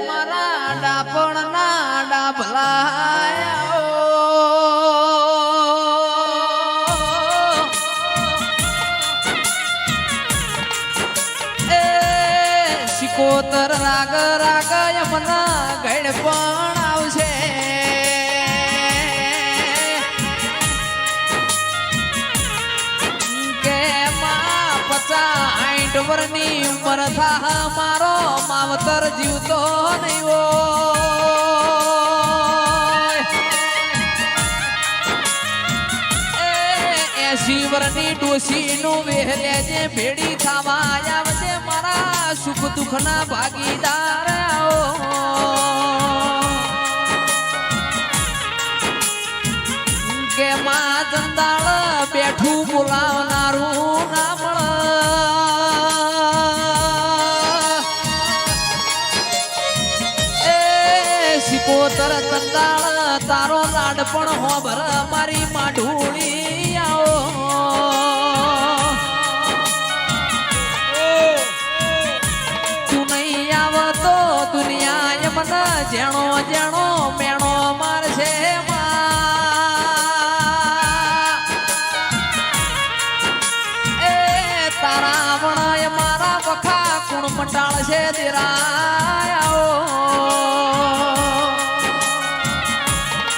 મારા ડાપણ ના ડાભલાયા કોતર રાગ રાગ યમના ગણ પણ આવશે કે માં 50-60 વર્ષની ઉંમર થા મારો માવતર જીવતો નહીં હોય 80 વર્ષની ડોસી નું વેહલે જે ભેડી થવા આવશે મારા સુખ દુઃખ ના ભાગીદાર કે માં ચંદાળ બેઠું બોલાવનારું ના મળે એ સિકોતર ચંદાળ તારો લાડ પણ હોભર મારી માઢુળી આવો દુનિયા મને જેણો જેણો મેણો મારશે એ તારા વણાય મારા વખા કુણ મટાળશે દેરા